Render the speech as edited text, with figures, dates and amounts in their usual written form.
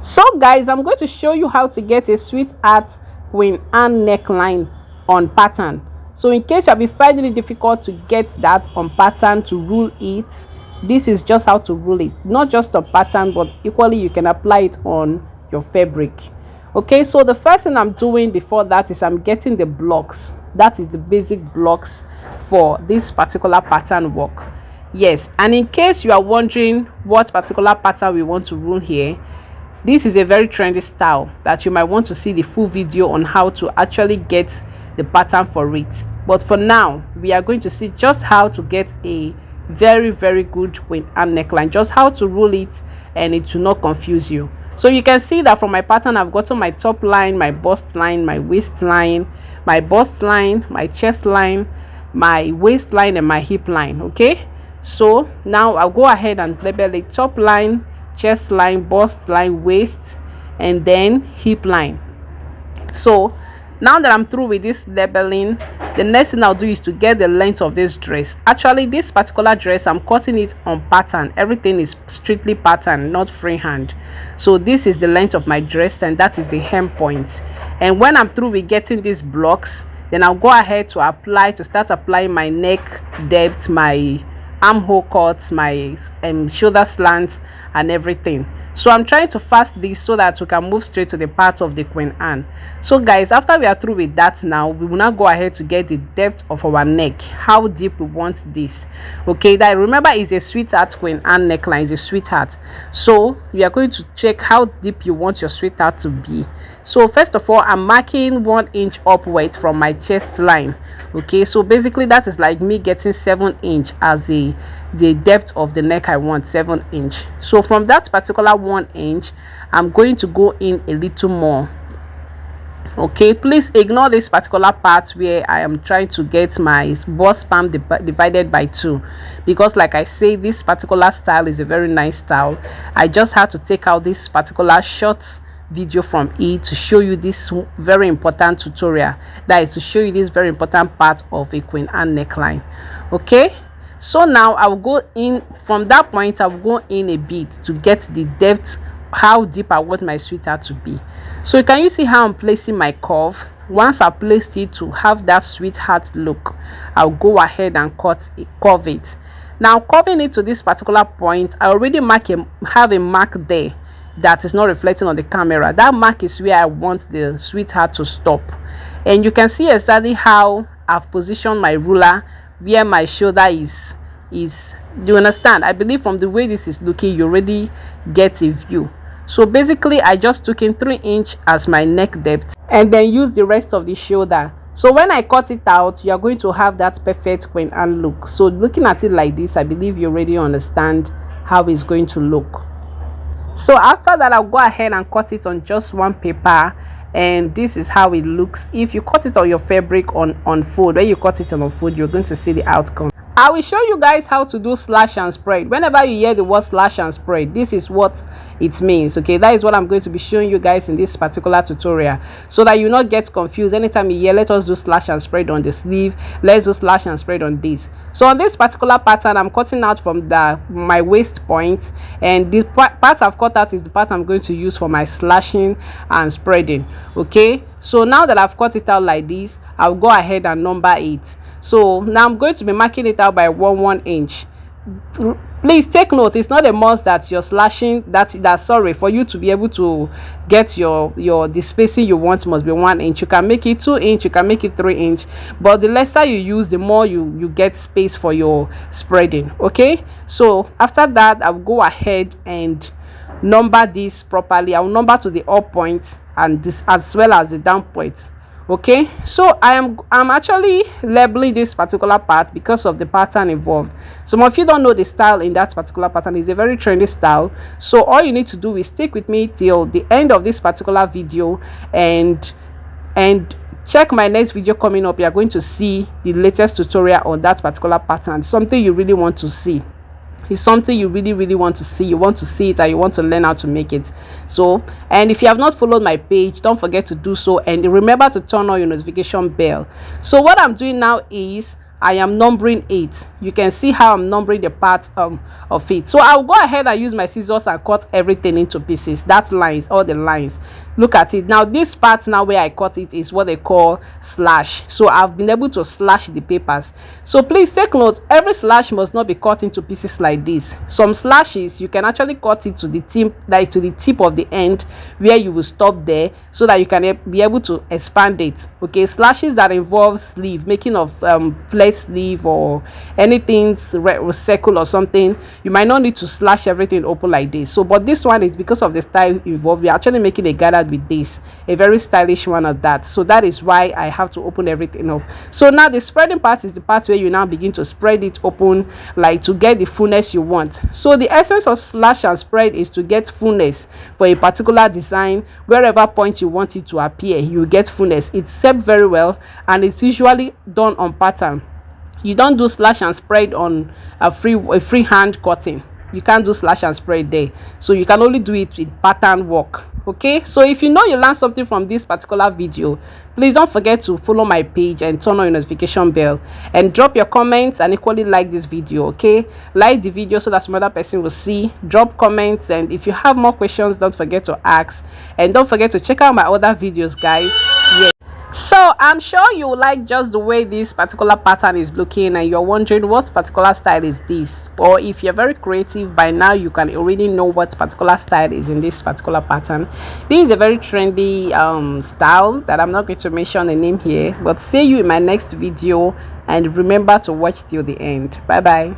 So guys, I'm going to show you how to get a sweetheart Queen Anne neckline on pattern. So in case you'll be finding it difficult to get that on pattern to rule it, this is just how to rule it. Not just on pattern, but equally you can apply it on your fabric. Okay, so the first thing I'm doing before that is I'm getting the blocks. That is the basic blocks for this particular pattern work. Yes, and in case you are wondering what particular pattern we want to rule here, this is a very trendy style that you might want to see the full video on how to actually get the pattern for it. But for now, we are going to see just how to get a very good Queen Anne neckline, just how to rule it, and it will not confuse you. So you can see that from my pattern, I've gotten my top line, my bust line, my waistline, my bust line, my chest line, my waistline, and my hip line. Okay, so now I'll go ahead and label it: top line, chest line, bust line, waist, and then hip line. So now that I'm through with this labeling, the next thing I'll do is to get the length of this dress. Actually, this particular dress, I'm cutting it on pattern. Everything is strictly pattern, not freehand. So this is the length of my dress, and that is the hem point. And when I'm through with getting these blocks, then I'll go ahead to start applying my neck depth, my armhole cuts, my shoulder slants, and everything. So I'm trying to fast this so that we can move straight to the part of the Queen Anne. So guys, after we are through with that, now we will now go ahead to get the depth of our neck, how deep we want this. Okay, that remember is a sweetheart Queen Anne neckline, is a sweetheart. So we are going to check how deep you want your sweetheart to be. So first of all, I'm marking 1 inch upwards from my chest line. Okay, so basically that is like me getting 7 inch as the depth of the neck. I want 7 inch. So from that particular 1 inch, I'm going to go in a little more. Okay, please ignore this particular part where I am trying to get my bust palm divided by 2, because like I say, this particular style is a very nice style. I just had to take out this particular short video from it to show you this very important tutorial, that is to show you this very important part of a Queen Anne neckline. Okay, so now I'll go in from that point. I'll go in a bit to get the depth, how deep I want my sweater to be. So can you see how I'm placing my curve? Once I placed it to have that sweetheart look, I'll go ahead and curve it. Now curving it to this particular point, I already have a mark there that is not reflecting on the camera. That mark is where I want the sweetheart to stop, and you can see exactly how I've positioned my ruler where my shoulder is. You understand? I believe from the way this is looking, you already get a view. So basically I just took in 3 inch as my neck depth and then use the rest of the shoulder. So when I cut it out, you are going to have that perfect Queen Anne look. So looking at it like this, I believe you already understand how it's going to look. So after that, I'll go ahead and cut it on just one paper, and this is how it looks. If you cut it on your fabric on fold, when you cut it on fold, you're going to see the outcome. I will show you guys how to do slash and spread. Whenever you hear the word slash and spread, this is what it means. Okay, that is what I'm going to be showing you guys in this particular tutorial, so that you not get confused. Anytime you hear let us do slash and spread on the sleeve, let's do slash and spread on this. So on this particular pattern, I'm cutting out from my waist point, and the part I've cut out is the part I'm going to use for my slashing and spreading. Okay, so now that I've cut it out like this, I'll go ahead and number it. So now I'm going to be marking it out by 1 inch. Please take note, it's not a must that you're slashing for you to be able to get the spacing you want must be 1 inch. You can make it 2 inch, you can make it 3 inch, but the lesser you use, the more you get space for your spreading. Okay, so after that, I'll go ahead and number this properly. I'll number to the up point and this as well as the down point. Okay, so I'm actually labeling this particular part because of the pattern involved. Some of you don't know the style in that particular pattern. Is a very trendy style, so all you need to do is stick with me till the end of this particular video and check my next video coming up. You are going to see the latest tutorial on that particular pattern, something you really want to see. It's something you really want to see. You want to see it and you want to learn how to make it. So, and if you have not followed my page, don't forget to do so, and remember to turn on your notification bell. So what I'm doing now is I am numbering it. You can see how I'm numbering the parts of it. So I'll go ahead and use my scissors and cut everything into pieces. That's lines, all the lines. Look at it now. This part now where I cut it is what they call slash. So I've been able to slash the papers. So please take note, every slash must not be cut into pieces like this. Some slashes you can actually cut it to the tip, like to the tip of the end where you will stop there, so that you can be able to expand it. Okay, slashes that involve sleeve, making of flared sleeve or anything circle or something, you might not need to slash everything open like this. So but this one is because of the style involved. We're actually making a gather with this, a very stylish one of that. So that is why I have to open everything up. So now the spreading part is the part where you now begin to spread it open, like to get the fullness you want. So the essence of slash and spread is to get fullness for a particular design. Wherever point you want it to appear, you get fullness. It's set very well, and it's usually done on pattern. You don't do slash and spread on a freehand cutting. You can't do slash and spread there, so you can only do it with pattern work. Okay, so if you know you learned something from this particular video, please don't forget to follow my page and turn on your notification bell, and drop your comments, and equally like this video. Okay, like the video so that some other person will see. Drop comments, and if you have more questions, don't forget to ask, and don't forget to check out my other videos, guys. Yeah. So I'm sure you like just the way this particular pattern is looking, and you're wondering what particular style is this, or if you're very creative by now, you can already know what particular style is in this particular pattern. This is a very trendy style that I'm not going to mention the name here, but see you in my next video, and remember to watch till the end. Bye bye.